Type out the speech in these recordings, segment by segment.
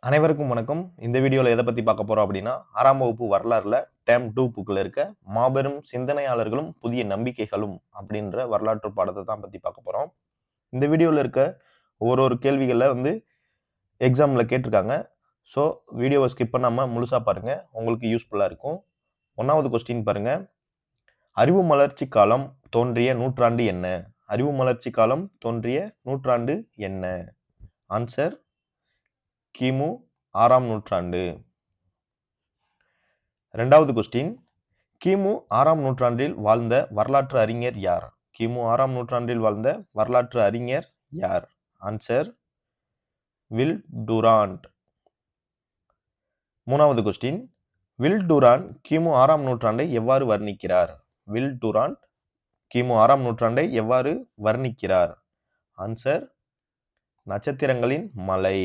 அனைவருக்கும் வணக்கம். இந்த வீடியோல எத பத்தி பார்க்க போறோம் அப்படின்னா, 6ஆம் வகுப்பு வரலாறுல டேர்ம் 2 புக்ல இருக்க மாபெரும் சிந்தனையாளர்களும், புதிய நம்பிக்கைகளும் அப்படின்ற வரலாற்று பாடத்த தான் பத்தி பார்க்க போறோம். இந்த வீடியோல இருக்க ஒரு கேள்விகள எக்ஸாம்ல கேட்டிருக்காங்க. ஸோ வீடியோவ ஸ்கிப் பண்ணாம முழுசா பாருங்க. உங்களுக்கு யூஸ்ஃபுல்லா இருக்கும். 1வது கொஸ்டின் பாருங்க. அறிவு மலர்ச்சி காலம் தோன்றிய நூற்றாண்டு என்ன? அறிவு மலர்ச்சி காலம் தோன்றிய நூற்றாண்டு என்ன? ஆன்சர் கிமு 6ஆம் நூற்றாண்டு. 2வது கொஸ்டின் கிமு 6ஆம் நூற்றாண்டில் வாழ்ந்த வரலாற்று அறிஞர் யார்? கிமு 6ஆம் நூற்றாண்டில் வாழ்ந்த வரலாற்று அறிஞர் யார்? Answer Will Durant. 3வது கொஸ்டின் வில் டூராண்ட் கிமு 6ஆம் நூற்றாண்டை எவ்வாறு வர்ணிக்கிறார்? வில் டூராண்ட் கிமு 6ஆம் நூற்றாண்டை எவ்வாறு வர்ணிக்கிறார்? ஆன்சர் நட்சத்திரங்களின் மலை.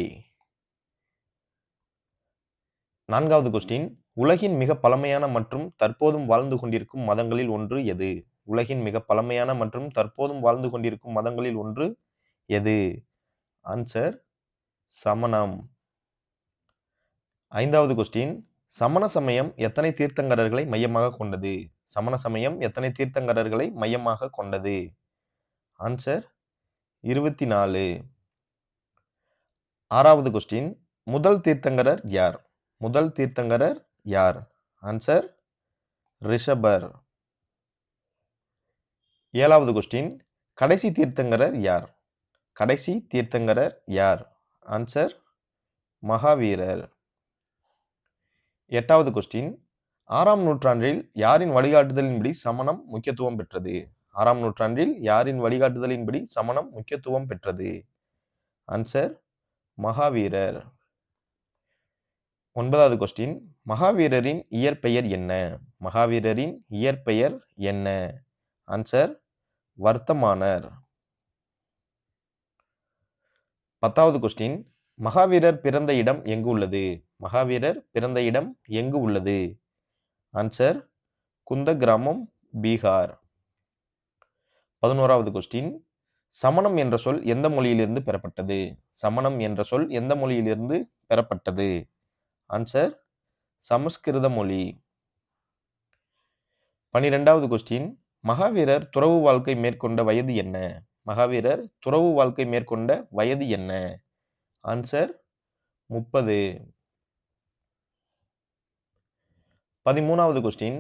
4வது கொஸ்டின் உலகின் மிக பழமையான மற்றும் தற்போதும் வாழ்ந்து கொண்டிருக்கும் மதங்களில் ஒன்று எது? உலகின் மிக பழமையான மற்றும் தற்போதும் வாழ்ந்து கொண்டிருக்கும் மதங்களில் ஒன்று எது? ஆன்சர் சமணம். 5வது கொஸ்டின் சமண சமயம் எத்தனை தீர்த்தங்கரர்களை மையமாக கொண்டது? சமண சமயம் எத்தனை தீர்த்தங்கரர்களை மையமாக கொண்டது? ஆன்சர் 24. 6வது கொஸ்டின் முதல் தீர்த்தங்கரர் யார்? முதல் தீர்த்தங்கரர் யார்? ஆன்சர் ரிஷபர். 7வது கொஸ்டின் கடைசி தீர்த்தங்கரர் யார்? கடைசி தீர்த்தங்கரர் யார்? ஆன்சர் மகாவீரர். 8வது கொஸ்டின் 6ஆம் நூற்றாண்டில் யாரின் வழிகாட்டுதலின்படி சமணம் முக்கியத்துவம் பெற்றது? 6ஆம் நூற்றாண்டில் யாரின் வழிகாட்டுதலின்படி சமணம் முக்கியத்துவம் பெற்றது? ஆன்சர் மகாவீரர். 9வது கொஸ்டின் மகாவீரரின் இயற்பெயர் என்ன? மகாவீரரின் இயற்பெயர் என்ன? ஆன்சர் வர்த்தமானர். 10வது கொஸ்டின் மகாவீரர் பிறந்த இடம் எங்கு உள்ளது? மகாவீரர் பிறந்த இடம் எங்கு உள்ளது? ஆன்சர் குந்த கிராமம், பீகார். 11வது கொஸ்டின் சமணம் என்ற சொல் எந்த மொழியிலிருந்து பெறப்பட்டது? சமணம் என்ற சொல் எந்த மொழியிலிருந்து பெறப்பட்டது? ஆன்சர் சமஸ்கிருத மொழி. 12வது கொஸ்டின் மகாவீரர் துறவு வாழ்க்கை மேற்கொண்ட வயது என்ன? மகாவீரர் துறவு வாழ்க்கை மேற்கொண்ட வயது என்ன? ஆன்சர் 30. 13வது கொஸ்டின்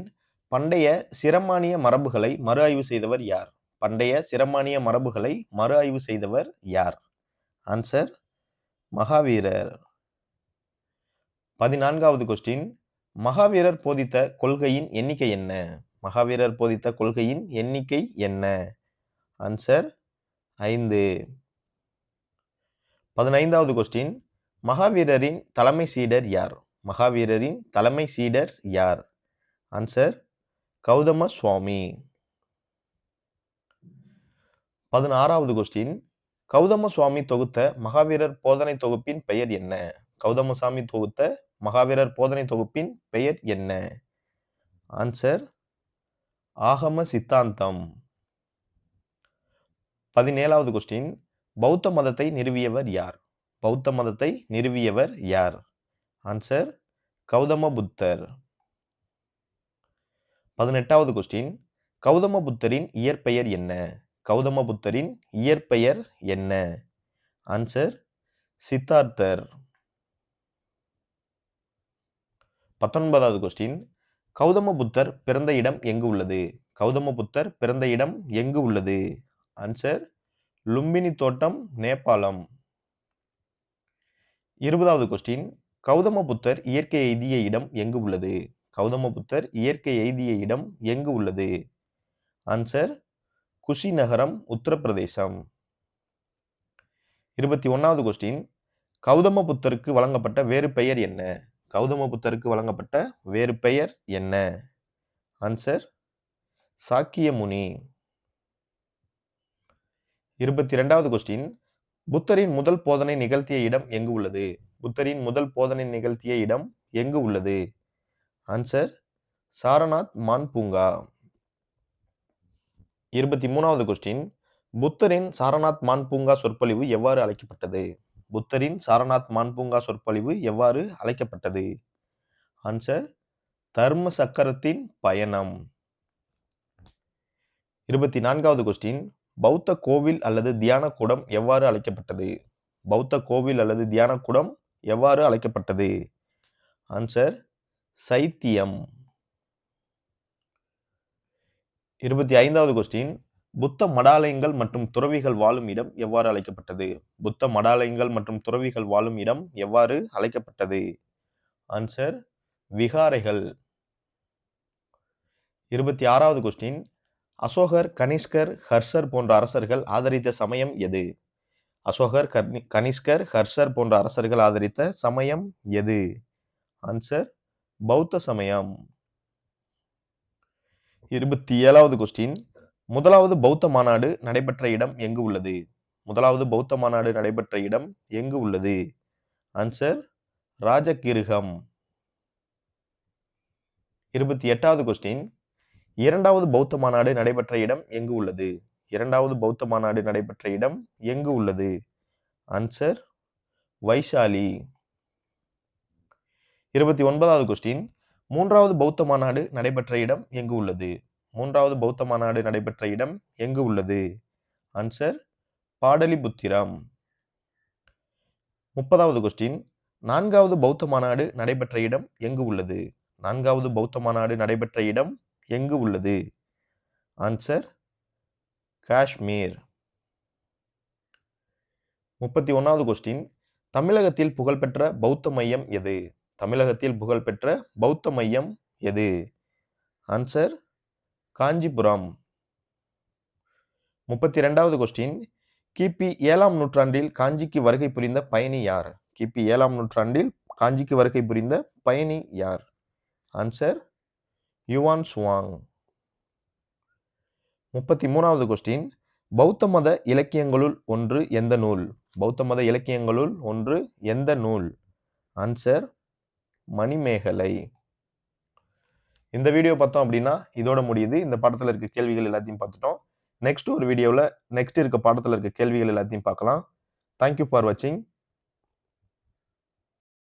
பண்டைய சிரமானிய மரபுகளை மறு ஆய்வு செய்தவர் யார்? பண்டைய சிரமானிய மரபுகளை மறு ஆய்வு செய்தவர் யார்? ஆன்சர் மகாவீரர். 14வது கொஸ்டின் மகாவீரர் போதித்த கொள்கையின் எண்ணிக்கை என்ன? மகாவீரர் போதித்த கொள்கையின் எண்ணிக்கை என்ன? ஆன்சர் 5. 15வது கொஸ்டின் மகாவீரரின் தலைமை சீடர் யார்? மகாவீரரின் தலைமை சீடர் யார்? ஆன்சர் கௌதம சுவாமி. 16வது கொஸ்டின் கௌதம சுவாமி தொகுத்த மகாவீரர் போதனை தொகுப்பின் பெயர் என்ன? கௌதமசாமி தொகுத்த மகாவீரர் போதனை தொகுப்பின் பெயர் என்ன? ஆன்சர் ஆகம சித்தாந்தம். 17வது கொஸ்டின் பௌத்த மதத்தை நிறுவியவர் யார்? பௌத்த மதத்தை நிறுவியவர் யார்? ஆன்சர் கௌதம புத்தர். 18வது கொஸ்டின் கௌதம புத்தரின் இயற்பெயர் என்ன? கௌதம புத்தரின் இயற்பெயர் என்ன? ஆன்சர் சித்தார்த்தர். 19வது கொஸ்டின் கௌதம புத்தர் பிறந்த இடம் எங்கு உள்ளது? கௌதம புத்தர் பிறந்த இடம் எங்கு உள்ளது? ஆன்சர் லும்பினி தோட்டம், நேபாளம். 20வது கொஸ்டின் கௌதம புத்தர் இயற்கை எய்திய இடம் எங்கு உள்ளது? கௌதம புத்தர் இயற்கை எய்திய இடம் எங்கு உள்ளது? ஆன்சர் குஷி நகரம், உத்தரப்பிரதேசம். 21வது கொஸ்டின் கௌதம புத்தருக்கு வழங்கப்பட்ட வேறு பெயர் என்ன? கௌதம புத்தருக்கு வழங்கப்பட்ட வேறு பெயர் என்ன? ஆன்சர் சாக்கிய முனி. 22வது கொஸ்டின் புத்தரின் முதல் போதனை நிகழ்த்திய இடம் எங்கு உள்ளது? புத்தரின் முதல் போதனை நிகழ்த்திய இடம் எங்கு உள்ளது? ஆன்சர் சாரநாத் மான் பூங்கா. 23வது கொஸ்டின் புத்தரின் சாரநாத் மான் பூங்கா சொற்பொழிவு எவ்வாறு அழைக்கப்பட்டது? புத்தரின் சாரநாத் மான்பூங்கா சொற்பொழிவு எவ்வாறு அழைக்கப்பட்டது? ஆன்சர் தர்ம சக்கரத்தின் பயணம். 24வது கொஸ்டின், பௌத்த கோவில் அல்லது தியான கூடம் எவ்வாறு அழைக்கப்பட்டது? பௌத்த கோவில் அல்லது தியான கூடம் எவ்வாறு அழைக்கப்பட்டது? ஆன்சர் சைத்தியம். 25வது கொஸ்டின், புத்த மடாலயங்கள் மற்றும் துறவிகள் வாழும் இடம் எவ்வாறு அழைக்கப்பட்டது? புத்த மடாலயங்கள் மற்றும் துறவிகள் வாழும் இடம் எவ்வாறு அழைக்கப்பட்டது? ஆன்சர் விகாரைகள். 26வது கொஸ்டின், அசோகர், கனிஷ்கர், ஹர்ஷர் போன்ற அரசர்கள் ஆதரித்த சமயம் எது? அசோகர், கனிஷ்கர், ஹர்ஷர் போன்ற அரசர்கள் ஆதரித்த சமயம் எது? ஆன்சர் பௌத்த சமயம். 27வது கொஸ்டின், முதலாவது பௌத்த மாநாடு நடைபெற்ற இடம் எங்கு உள்ளது? முதலாவது பௌத்த மாநாடு நடைபெற்ற இடம் எங்கு உள்ளது? ஆன்சர் ராஜகிருகம். 28வது கொஸ்டின், இரண்டாவது பௌத்த மாநாடு நடைபெற்ற இடம் எங்கு உள்ளது? இரண்டாவது பௌத்த மாநாடு நடைபெற்ற இடம் எங்கு உள்ளது? ஆன்சர் வைசாலி. 29வது கொஸ்டின், மூன்றாவது பௌத்த மாநாடு நடைபெற்ற இடம் எங்கு உள்ளது? மூன்றாவது பௌத்த மாநாடு நடைபெற்ற இடம் எங்கு உள்ளது? ஆன்சர் பாடலிபுத்திரம். 30வது கொஸ்டின், நான்காவது பௌத்த மாநாடு நடைபெற்ற இடம் எங்கு உள்ளது? நான்காவது பௌத்த மாநாடு நடைபெற்ற இடம் எங்கு உள்ளது? ஆன்சர் காஷ்மீர். 31வது கொஸ்டின், தமிழகத்தில் புகழ்பெற்ற பௌத்த மையம் எது? தமிழகத்தில் புகழ்பெற்ற பௌத்த மையம் எது? ஆன்சர் காஞ்சிபுரம். 32வது கொஸ்டின், கிபி 7ஆம் நூற்றாண்டில் காஞ்சிக்கு வருகை புரிந்த பயணி யார்? கிபி 7ஆம் நூற்றாண்டில் காஞ்சிக்கு வருகை புரிந்த பயணி யார்? Answer Yuan Chwang. 33வது கொஸ்டின், பௌத்த மத இலக்கியங்களுள் ஒன்று எந்த நூல்? பௌத்த மத இலக்கியங்களுள் ஒன்று எந்த நூல்? ஆன்சர் மணிமேகலை. இந்த வீடியோ பார்த்தோம் அப்படின்னா இதோட முடியுது. இந்த பாடத்துல இருக்க கேள்விகள் எல்லாத்தையும் பார்த்துட்டோம். நெக்ஸ்ட் ஒரு வீடியோவில் நெக்ஸ்ட் இருக்க பாடத்துல இருக்க கேள்விகள் எல்லாத்தையும் பார்க்கலாம். தேங்க்யூ ஃபார் வாட்சிங்.